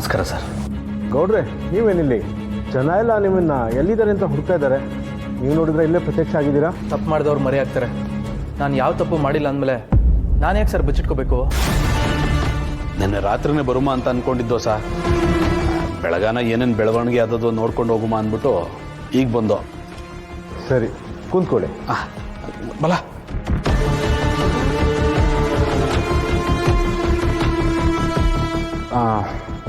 ನಮಸ್ಕಾರ ಸರ್. ಗೌಡ್ರೆ, ನೀವೇನಿಲ್ಲಿ? ಜನ ಎಲ್ಲ ನಿಮ್ಮನ್ನ ಎಲ್ಲಿದ್ದಾರೆ ಅಂತ ಹುಡುಕ್ತಾ ಇದ್ದಾರೆ. ನೀವು ನೋಡಿದ್ರೆ ಇಲ್ಲೇ ಪ್ರತ್ಯಕ್ಷ ಆಗಿದ್ದೀರಾ. ತಪ್ಪು ಮಾಡಿದವ್ರು ಮರಿ ಆಗ್ತಾರೆ. ನಾನು ಯಾವ ತಪ್ಪು ಮಾಡಿಲ್ಲ ಅಂದಮೇಲೆ ನಾನು ಯಾಕೆ ಸರ್ ಬಚ್ಚಿಟ್ಕೋಬೇಕು? ನಿನ್ನೆ ರಾತ್ರಿನೇ ಬರುಮ ಅಂತ ಅಂದ್ಕೊಂಡಿದ್ದೋ ಸರ್. ಬೆಳಗಾನ ಏನೇನು ಬೆಳವಣಿಗೆ ಆದದ್ದು ನೋಡ್ಕೊಂಡು ಹೋಗುಮ ಅಂದ್ಬಿಟ್ಟು ಈಗ ಬಂದೋ. ಸರಿ, ಕುಂತ್ಕೊಳ್ಳಿ. ಬಲ.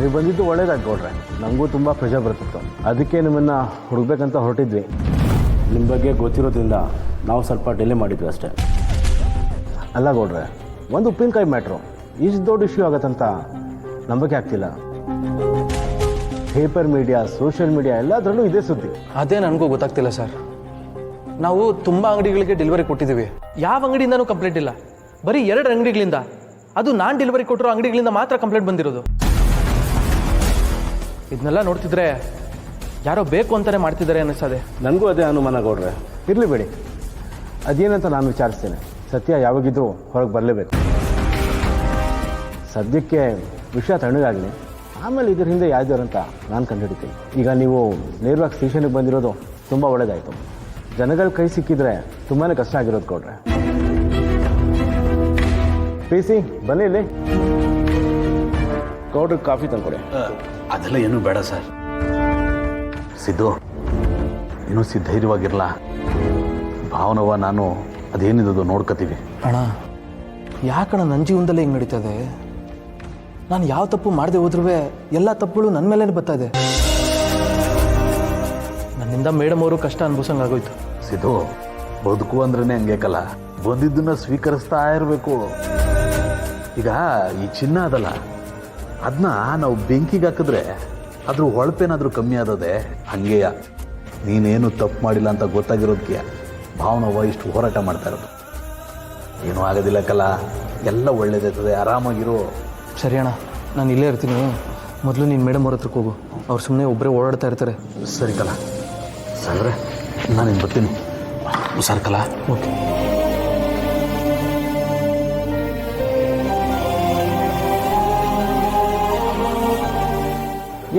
ನೀವು ಬಂದಿದ್ದು ಒಳ್ಳೇದಾಗಿ ಗೌಡ್ರೆ. ನಮಗೂ ತುಂಬ ಪ್ರೆಷರ್ ಬರ್ತಿತ್ತು, ಅದಕ್ಕೆ ನಿಮ್ಮನ್ನು ಹುಡುಕ್ಬೇಕಂತ ಹೊರಟಿದ್ವಿ. ನಿಮ್ಮ ಬಗ್ಗೆ ಗೊತ್ತಿರೋದ್ರಿಂದ ನಾವು ಸ್ವಲ್ಪ ಡಿಲೇ ಮಾಡಿದ್ವಿ ಅಷ್ಟೇ. ಅಲ್ಲ ಗೌಡ್ರೆ, ಒಂದು ಉಪ್ಪಿನಕಾಯಿ ಮ್ಯಾಟ್ರು ಇಷ್ಟು ದೊಡ್ಡ ಇಶ್ಯೂ ಆಗತ್ತಂತ ನಂಬಕ್ಕೆ ಆಗ್ತಿಲ್ಲ. ಪೇಪರ್ ಮೀಡಿಯಾ, ಸೋಷಿಯಲ್ ಮೀಡಿಯಾ ಎಲ್ಲದರಲ್ಲೂ ಇದೇ ಸುದ್ದಿ. ಅದೇ ನನಗೂ ಗೊತ್ತಾಗ್ತಿಲ್ಲ ಸರ್. ನಾವು ತುಂಬ ಅಂಗಡಿಗಳಿಗೆ ಡೆಲಿವರಿ ಕೊಟ್ಟಿದ್ದೀವಿ. ಯಾವ ಅಂಗಡಿಯಿಂದನೂ ಕಂಪ್ಲೇಂಟ್ ಇಲ್ಲ. ಬರೀ 2 ಅಂಗಡಿಗಳಿಂದ, ಅದು ನಾನು ಡೆಲಿವರಿ ಕೊಟ್ಟಿರೋ ಅಂಗಡಿಗಳಿಂದ ಮಾತ್ರ ಕಂಪ್ಲೇಂಟ್ ಬಂದಿರೋದು. ಇದನ್ನೆಲ್ಲ ನೋಡ್ತಿದ್ರೆ ಯಾರೋ ಬೇಕು ಅಂತಲೇ ಮಾಡ್ತಿದ್ದಾರೆ ಅನ್ನಿಸ್ತದೆ. ನನಗೂ ಅದೇ ಅನುಮಾನ ಗೌಡ್ರೆ. ಇರಲಿ ಬಿಡಿ, ಅದೇನಂತ ನಾನು ವಿಚಾರಿಸ್ತೇನೆ. ಸತ್ಯ ಯಾವಾಗಿದ್ರೂ ಹೊರಗೆ ಬರಲೇಬೇಕು. ಸದ್ಯಕ್ಕೆ ವಿಷಯ ತಣ್ಣಗಾಗಲಿ, ಆಮೇಲೆ ಇದ್ರ ಹಿಂದೆ ಯಾವ್ದಾರು ಅಂತ ನಾನು ಕಂಡುಹಿಡಿತೀನಿ. ಈಗ ನೀವು ನೇರವಾಗಿ ಸ್ಟೇಷನ್ಗೆ ಬಂದಿರೋದು ತುಂಬ ಒಳ್ಳೆಯದಾಯಿತು. ಜನಗಳ ಕೈ ಸಿಕ್ಕಿದ್ರೆ ತುಂಬಾ ಕಷ್ಟ ಆಗಿರೋದು ಗೌಡ್ರೆ. PC ಬನ್ನಿ ಇಲ್ಲಿ. ಗೌಡ್ರಿಗೆ ಕಾಫಿ ತಂದ್ಕೊಡಿ. ಅದೆಲ್ಲ ಏನೂ ಬೇಡ ಸರ್. ಸಿದ್ದು, ಇನ್ನೂ ಧೈರ್ಯವಾಗಿರಲ್ಲ. ಭಾವನವ ನಾನು ಅದೇನಿದ್ದು ನೋಡ್ಕೋತೀವಿ. ಅಣ್ಣ, ಯಾಕಣ್ಣ ನನ್ನ ಜೀವನದಲ್ಲಿ ಹಿಂಗೆ ನಡೀತದೆ? ನಾನು ಯಾವ ತಪ್ಪು ಮಾಡದೆ ಹೋದ್ರೂ ಎಲ್ಲ ತಪ್ಪುಗಳು ನನ್ನ ಮೇಲೇ ಬರ್ತಾ ಇದೆ. ನನ್ನಿಂದ ಮೇಡಮ್ ಅವರು ಕಷ್ಟ ಅನುಭವಿಸಂಗಾಗೋಯ್ತು. ಸಿದ್ದು, ಬದುಕು ಅಂದ್ರೇ ಹಂಗೇಕಲ್ಲ, ಬಂದಿದ್ದನ್ನ ಸ್ವೀಕರಿಸ್ತಾ ಇರಬೇಕು. ಈಗ ಈ ಚಿನ್ನ ಅದಲ್ಲ, ಅದನ್ನ ನಾವು ಬೆಂಕಿಗೆ ಹಾಕಿದ್ರೆ ಅದ್ರ ಹೊಳಪೇನಾದರೂ ಕಮ್ಮಿ ಆದದೆ. ಹಂಗೆಯ ನೀನೇನು ತಪ್ಪು ಮಾಡಿಲ್ಲ ಅಂತ ಗೊತ್ತಾಗಿರೋದಕ್ಕೆ ಭಾವನವ ಇಷ್ಟು ಹೋರಾಟ ಮಾಡ್ತಾ ಇರೋದು. ಏನೂ ಆಗೋದಿಲ್ಲಕ್ಕಲ್ಲ, ಎಲ್ಲ ಒಳ್ಳೇದಾಯ್ತದೆ, ಆರಾಮಾಗಿರು. ಸರಿ ಅಣ್ಣ, ನಾನು ಇಲ್ಲೇ ಇರ್ತೀನಿ. ಮೊದಲು ನೀನು ಮೇಡಮ್ ಅವ್ರ ಹತ್ರಕ್ಕೆ ಹೋಗು. ಅವ್ರು ಸುಮ್ಮನೆ ಒಬ್ಬರೇ ಓಡಾಡ್ತಾ ಇರ್ತಾರೆ. ಸರಿ ಕಲ. ಸರಿ, ನಾನು ಬರ್ತೀನಿ. ಹುಷಾರ್ ಕಲ. ಓಕೆ.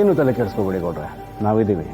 ಏನು ತಲೆ ಕೆಡಿಸ್ಕೋಬೇಡಿ ಗೌಡ್ರೆ, ನಾವಿದ್ದೀವಿ.